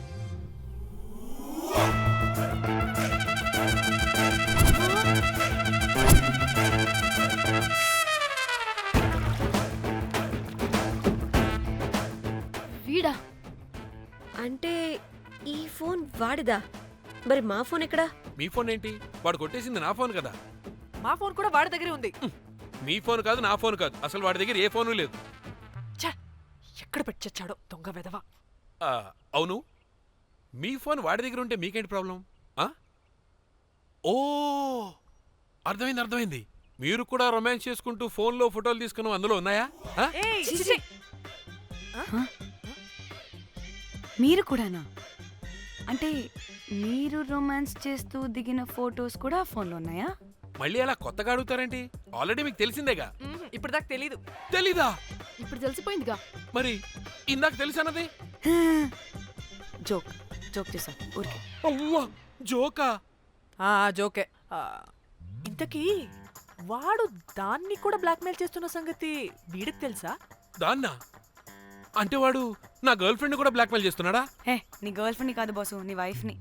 వీడా?
అంటే ఈ ఫోన్ వాడిదా? మరి మా ఫోన్ ఎక్కడా?
మీ ఫోన్ ఏంటి? వాడు కొట్టేసింది నా ఫోన్ కదా.
మా ఫోన్ కూడా వాడి దగ్గరే ఉంది.
మీ ఫోన్ కాదు, నా ఫోన్ కాదు. అసలు వాడి దగ్గర ఏ ఫోను లేదు.
ఎక్కడ పెట్టొచ్చాడో దొంగ వెధవ.
అవును, మీ ఫోన్ వాడి దగ్గర ఉంటే మీకేంటి ప్రాబ్లం? ఓ అర్థమైంది. మీరు కూడా రొమాన్స్ చేసుకుంటూ ఫోన్లో ఫోటోలు తీసుకుని అందులో ఉన్నాయా?
మీరు కూడానా? అంటే మీరు రొమాన్స్ చేస్తూ దిగిన ఫోటోస్ కూడా ఫోన్లో ఉన్నాయా?
మళ్ళీ అలా కొత్తగా అడుగుతారేంటి? ఆల్రెడీ మీకు తెలిసిందేగా.
ఇప్పుడు దాకా తెలీదు.
తెలీదా?
ఇప్పుడు తెలిసిపోయిందిగా.
మరి ఇందాక తెలిసన్నది
జోక్ జోక్ చేశా ఊరికే.
అవ్వా జోకా?
జోకే. ఇంతకీ వాడు దాన్ని కూడా బ్లాక్మెయిల్ చేస్తున్న సంగతి వీడికి తెలుసా?
దాన్నా? అంటే వాడు నా గర్ల్ ఫ్రెండ్ కూడా బ్లాక్మెయిల్ చేస్తున్నాడా?
నీ గర్ల్ ఫ్రెండ్ని కాదు బాసు, నీ వైఫ్ని.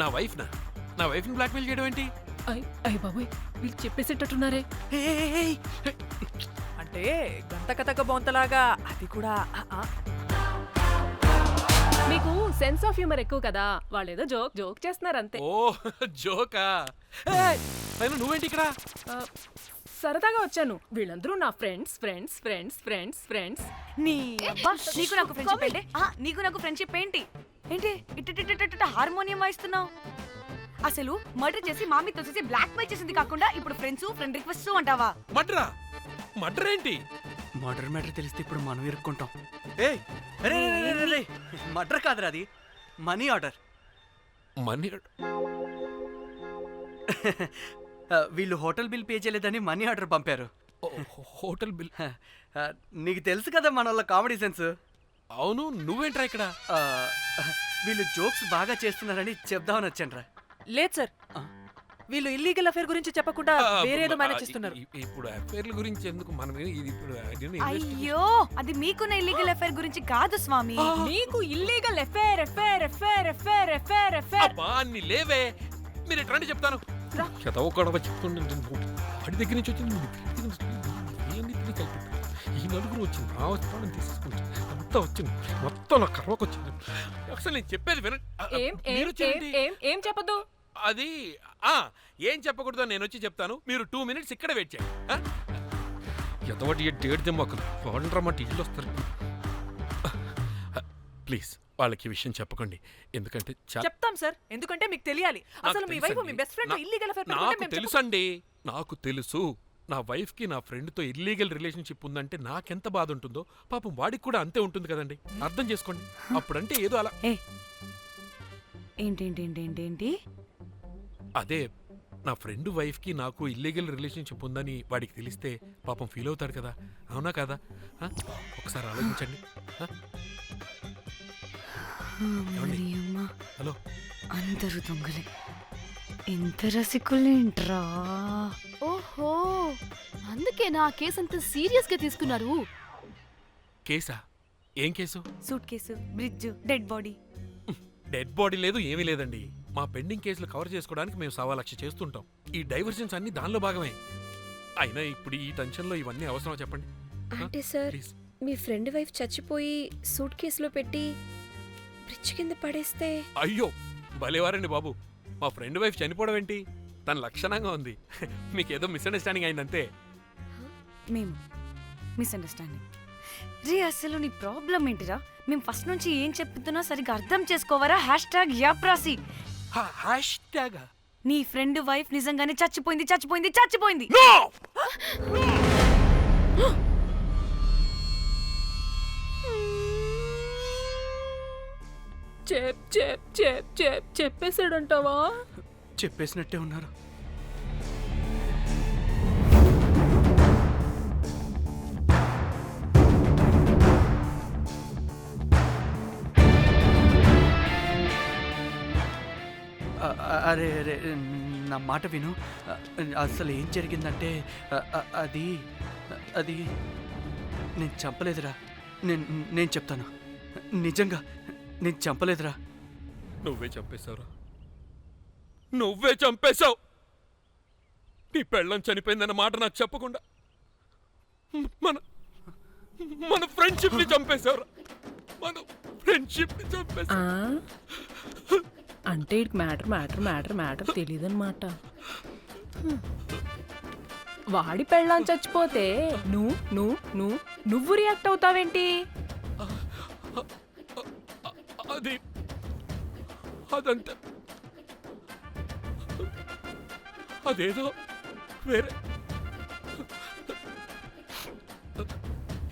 నా వైఫ్ నా? నా వైఫ్ని బ్లాక్మెయిల్ చేయడం ఏంటి?
అయ్య బాబోయ్, వీళ్ళు చెప్పేసేటట్టున్నారే.
అంటే గంతకతక బొంతలాగా అది కూడా
మీకు సెన్స్ ఆఫ్ హ్యూమర్ ఎక్కువ కదా, వాళ్ళేదో జోక్ చేస్తున్నారు అంతే.
ఓ జోకా? పైన నువ్వేంటి ఇక్కడ?
సరదాగా వచ్చాను. వీళ్ళందరూ నా friends friends friends friends friends.
నీకు నాకు ఫ్రెండ్షిప్ ఏంటి? నీకు నాకు ఫ్రెండ్షిప్ ఏంటి? ఏంటి ఇట్ట హార్మోనియం వాయిస్తున్నావు? అసలు మర్డర్ చేసి మామితో చేసి బ్లాక్ మెయిల్ చేసింది కాకుండా ఇప్పుడు ఫ్రెండ్ రిక్వెస్ట్ అంటావా?
మర్డర్ ఏంటి?
మర్డర్ మ్యాటర్ తెలిస్తే ఇప్పుడు మనం ఇరుక్కుంటాం. ఏయ్ అరే మర్డర్ కాదురా, అది మనీ ఆర్డర్.
మనీ?
వీళ్ళు హోటల్ బిల్ పే చేయలేదని మనీ ఆర్డర్ పంపారు.
Hotel bill?
నీకు తెలుసు కదా మన వాళ్ళ కామెడీ సెన్స్.
అవును, నువ్వేంట్రా ఇక్కడ?
వీళ్ళు జోక్స్ బాగా చేస్తున్నారని చెప్దామని వచ్చాను రా.
లేదు సార్, వీళ్ళు ఇల్లీగల్ అఫేర్ గురించి చెప్పకుండా వేరేదో మేనేజ్ చేస్తున్నారు.
ఇప్పుడు అఫేర్ల గురించి ఎందుకు మనం ఇది ఇప్పుడు
అయ్యో, అది మీకున్న ఇల్లీగల్ అఫేర్ గురించి కాదు స్వామి.
మీకు illegal affair affair affair affair affair affair.
అబ్బా అన్ని లేవే, మీరు ఎట్లాంటి చెప్తాను. చదవ గొడవ చెప్తుండే వాడి దగ్గర నుంచి వచ్చింది, ఈ నలుగురు వచ్చింది, ఆ వస్తాను తీసుకుంటుంది, అంతా వచ్చింది, మొత్తం నా కర్వకు వచ్చింది. అసలు నేను చెప్పేది వినండి.
ఏం చెప్పదు?
అది ఏం చెప్పకూడదో నేను వచ్చి చెప్తాను, మీరు 2 minutes ఇక్కడ వెయిట్ చేయండి. ఎంతవాటి డేట్ దెమ్మకలు వాళ్ళ ఇల్లు వస్తారు. ప్లీజ్ వాళ్ళకి విషయం చెప్పకండి, ఎందుకంటే
చెప్తాం సార్, ఎందుకంటే మీకు తెలియాలి. అసలు మీ వైఫ్ మీ బెస్ట్ ఫ్రెండ్ ఇల్లీగల్ అఫేర్
నాకు తెలుసండి, నాకు తెలుసు. నా వైఫ్కి నా ఫ్రెండ్తో ఇల్లీగల్ రిలేషన్షిప్ ఉందంటే నాకెంత బాధ ఉంటుందో పాపం వాడికి కూడా అంతే ఉంటుంది కదండి. అర్థం చేసుకోండి. అప్పుడంటే ఏదో అలా.
ఏంటి?
అదే నా ఫ్రెండ్ వైఫ్కి నాకు ఇల్లీగల్ రిలేషన్షిప్ ఉందని వాడికి తెలిస్తే పాపం ఫీల్ అవుతాడు కదా, అవునా కదా? ఒకసారి ఆలోచించండి. హలో,
అందరూ దొంగలే, ఎంత రసికులేంట్రా.
ఓహో, అందుకే నా కేసు అంత సీరియస్ గా తీసుకున్నారు.
కేసా? ఏం case?
Suit case, bridge, dead body.
Dead body లేదు, ఏమీ లేదండి. మా పెండింగ్ కేసులు కవర్ చేసుకోవడానికి మేము 1,00,000 చేస్తుంటాం. ఈ డైవర్షన్స్ అన్ని దానిలో భాగమే. అయినా ఇప్పుడు ఈ టెన్షన్లో ఇవన్నీ అవసరమా చెప్పండి?
అంటే సార్, మీ ఫ్రెండ్ వైఫ్ చచ్చిపోయి సూట్ కేసులో పెట్టి బ్రిడ్జ్ కింద పడేస్తే?
అయ్యో భలేవారండి బాబు, మా ఫ్రెండ్ వైఫ్ చనిపోవడం ఏంటి? తన లక్షణంగా ఉంది. మీకేదో మిస్అండర్స్టాండింగ్ అయిందంతే.
మేము మిస్అండర్స్టాండింగ్ రీ, అసలు నీ ప్రాబ్లం ఏంటిరా? మేము ఫస్ట్ నుంచి ఏం చెప్తున్నా సరిగ్గా అర్థం చేసుకోవరా? #యాప్రాసి. నీ ఫ్రెండ్ వైఫ్ నిజంగానే చచ్చిపోయింది.
చెప్పేసాడంటావా?
చెప్పేసినట్టే ఉన్నారు. అరే నా మాట విను. అసలు ఏం జరిగిందంటే అది నేను చంపలేదురా. నేను చెప్తాను, నిజంగా నేను చంపలేదురా.
నువ్వే చంపేశావు. నీ పెళ్ళం చనిపోయిందన్న మాట నాకు చెప్పకుండా మన ఫ్రెండ్షిప్ ని చంపేశావురా. మన ఫ్రెండ్షిప్ ని చంపేశా.
అంటే మ్యాటర్ తెలియదన్నమాట. వాడి పెళ్ళాం చచ్చిపోతే నువ్వు రియాక్ట్ అవుతావేంటి?
అదంతా అదేదో వేరే.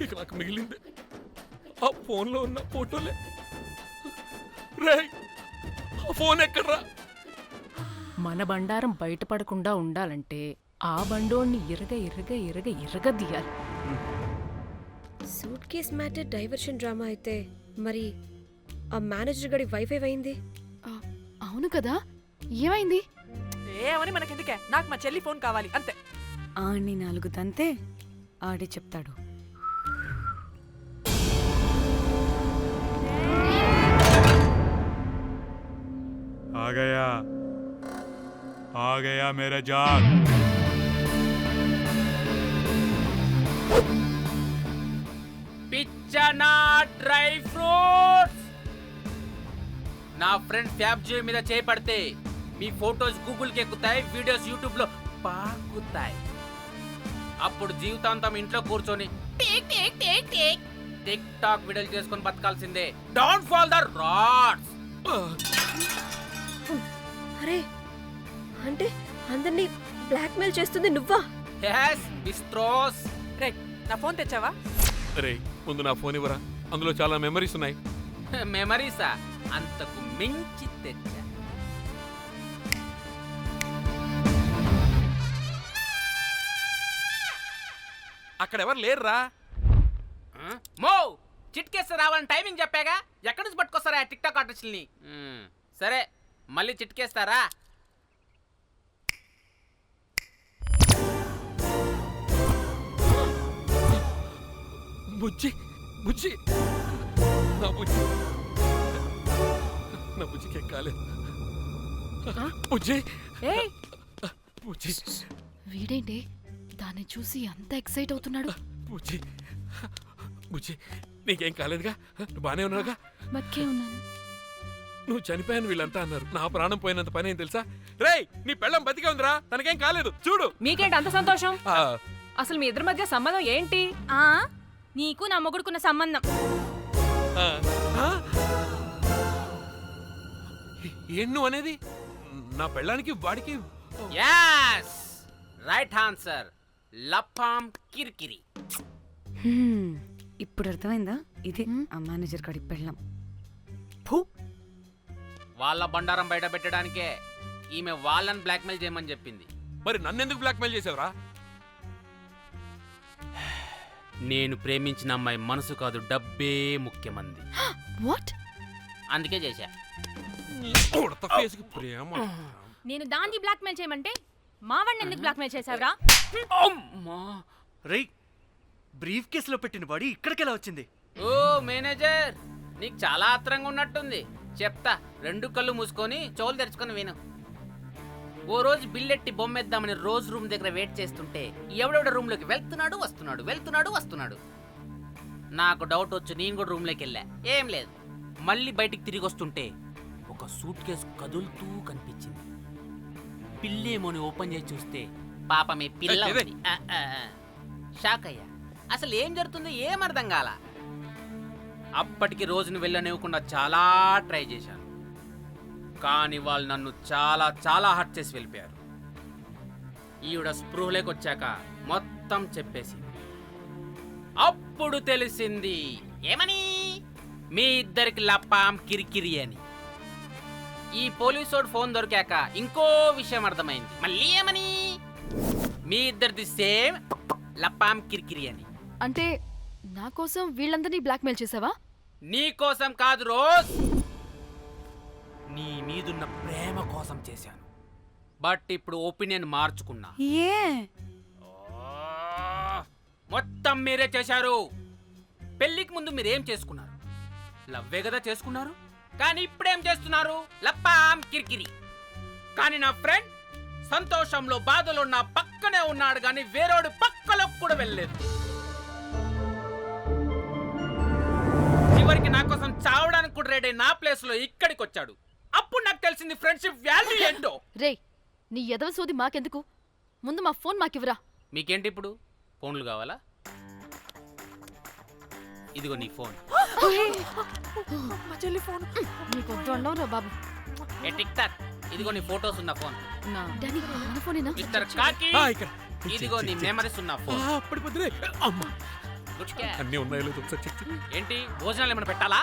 ఇక నాకు మిగిలింది ఆ ఫోన్లో ఉన్న ఫోటోలే. రేయ్, ఆ ఫోన్ ఎక్కడ్రా?
మన బండారం బయటపడకుండా ఉండాలంటే ఆ బండోడిని ఇరగ తీయాలి.
Suit case matter diversion drama అయితే మరి ఆ మేనేజర్ గడి వైఫై అయింది.
అవును కదా, ఏమైంది?
ఏమని మనకెందుకే, నాకు మా చెల్లి ఫోన్ కావాలి అంతే.
ఆడిని 4 తంతే ఆడే చెప్తాడు.
आ गया आ गया मेरा जान।
పిచ్చనా డ్రై ఫ్రూట్స్. నా ఫ్రెండ్ ఫ్యాబ్ జే మీద చేపడితే మీ ఫోటోస్ గూగుల్కి ఎక్కుతాయి, వీడియోస్ యూట్యూబ్ లో పాకుతాయి. అప్పుడు జీవితాంతం ఇంట్లో కూర్చొని టిక్ టాక్ వీడియోలు చేసుకొని బతకాల్సిందే. Don't fall the rods.
అరే అంటే అందరినీ బ్లాక్మెయిల్ చేస్తుంది నువ్వా?
yes బిస్ట్రోస్.
రే నా ఫోన్ తెచ్చావా?
రే ముందు నా ఫోన్ ఇవ్వరా, అందులో చాలా మెమరీస్ ఉన్నాయి.
మెమరీసా? అంతకు మించి తెచ్చా.
అక్కడ ఎవరు లేరురా.
మో చిట్కేస్తే రావాలని టైమింగ్ చెప్పాగా, ఎక్కడి నుంచి పట్టుకొస్తారా టిక్ టాక్ ఆర్టిస్టుల్ని? సరే మళ్ళీ చిట్కేస్తారా?
బుజ్జి బుజ్జి నా బుజ్జి, నా బుజ్జికి ఏం కాలేదు. బుజ్జి
ఏయ్
బుజ్జి
వీడేంటి దాన్ని చూసి అంత ఎక్సైట్ అవుతున్నాడు?
బుజ్జి బుజ్జి నీకేం కాలేదుగా, నువ్వు బానే ఉన్నావుగా?
బతికే ఉన్నాను.
నువ్వు చనిపోయాను వీళ్ళంతా అన్నారు. నా ప్రాణం పోయినంత పని ఏం తెలుసా? రేయ్ నీ పెళ్ళం బతికే ఉందిరా, తనకేం కాలేదు చూడు.
మీకేంటి అంత సంతోషం?
ఆ,
అసలు మీ ఇద్దరి మధ్య సంబంధం ఏంటి?
నీకు నా మొగుడుకున్న సంబంధం.
ఆ, ఆ? ఏం నువ్వు అనేది? నా పెళ్ళానికి వాడికి
yes రైట్ ఆన్సర్. లపాం కిరికిరి.
ఇప్పుడు అర్థమైందా? ఇది ఆ మేనేజర్ కాడి పెళ్ళం.
వాళ్ళ బండారం బయట పెట్టడానికే ఈమె వాళ్ళని బ్లాక్మెయిల్ చేయమని చెప్పింది.
మరి నన్నెందుకు బ్లాక్మెయిల్ చేసావురా?
నేను ప్రేమించిన అమ్మాయి మనసు కాదు, డబ్బే ముఖ్యమంది.
వాట్?
అందుకే చేశా.
ఉడత ఫేస్కి ప్రేమ.
నేను దాన్ని బ్లాక్మెయిల్ చేయమంటే మావాడిని ఎందుకు బ్లాక్మెయిల్ చేసావురా?
రేయ్ బ్రీఫ్ కేసులో పెట్టిన బాడీ ఇక్కడికి ఎలా వచ్చింది?
ఓ మేనేజర్, నీకు చాలా ఆత్రంగా ఉన్నట్టుంది. చెప్తా, రెండు కళ్ళు మూసుకొని చెవులు తెరుచుకొని విను. ఓ రోజు బిల్లెట్టి బొమ్మేద్దామని రోజు రూమ్ దగ్గర వెయిట్ చేస్తుంటే ఎవడెవడ రూమ్లోకి వెళ్తున్నాడు వస్తున్నాడు. నాకు డౌట్ వచ్చి నేను కూడా రూమ్లోకి వెళ్ళా, ఏం లేదు. మళ్ళీ బయటికి తిరిగి వస్తుంటే ఒక సూట్ కేసు కదులుతూ కనిపించింది. పిల్లేమోని ఓపెన్ చేసి చూస్తే పాపమే పిల్ల ఉంది. షాక్ అయ్యా, అసలు ఏం జరుగుతుందో ఏం అర్థం కాల. అప్పటికి రోజును వెళ్ళనివ్వకుండా చాలా ట్రై చేశాను, కానీ వాళ్ళు నన్ను చాలా చాలా హర్ట్ చేసి వెళ్ళిపోయారు. ఈవిడ స్పృహలోకి వచ్చాక మొత్తం చెప్పేసింది. అప్పుడు తెలిసింది ఏమని, మీ ఇద్దరికి లపాం కిరికిరి అని. ఈ పోలీసోడు ఫోన్ దొరికాక ఇంకో విషయం అర్థమైంది. మళ్ళీ ఏమని, మీ ఇద్దరిది సేమ్ లపాం కిరికిరి అని.
అంటే నా కోసం వీళ్ళందరినీ బ్లాక్మెయిల్ చేసావా?
నీ కోసం కాదు రోజ్, నీ మీదున్న ప్రేమ కోసం చేశాను. బట్ ఇప్పుడు ఒపీనియన్ మార్చుకున్నా. మొత్తం మీరే చేశారు. పెళ్లికి ముందు మీరేం చేసుకున్నారు? లవ్వే కదా చేసుకున్నారు. కానీ ఇప్పుడేం చేస్తున్నారు? లప్పాం కిరికిరి. కానీ నా ఫ్రెండ్ సంతోషంలో బాధలో నా పక్కనే ఉన్నాడు, కానీ వేరేడు పక్కలో కూడా వెళ్ళలేదు. చివరికి నా కోసం చావడానికి కూడా రెడీ నా ప్లేస్ లో ఇక్కడికి వచ్చాడు. అప్పుడు నాకు తెలిసింది ఫ్రెండ్షిప్ వాల్యూ ఏంటో.
రేయ్ నీ ఎదవ సోది మాకెందుకు? ముందు మా ఫోన్ మాకివ్వరా.
మీకేంటి ఇప్పుడు ఫోన్లు కావాలా? ఇదిగో నీ ఫోన్.
మా చెల్లి ఫోన్.
నీకు దండం రా బాబు.
ఏ టిక్ టాక్, ఇదిగో నీ ఫోటోస్ ఉన్న ఫోన్.
డాడీ మన ఫోనేనా?
మిస్టర్ కాకి,
ఇక్కడ
ఇదిగో నీ మెమరీస్ ఉన్న ఫోన్.
పడిపోతుంది. అమ్మా
గుడ్ క్యాచ్.
అన్నీ ఉన్నాయో లేదో ఒకసారి చెక్ చెయ్యి.
ఏంటి భోజనాలు ఏమైనా పెట్టాలా?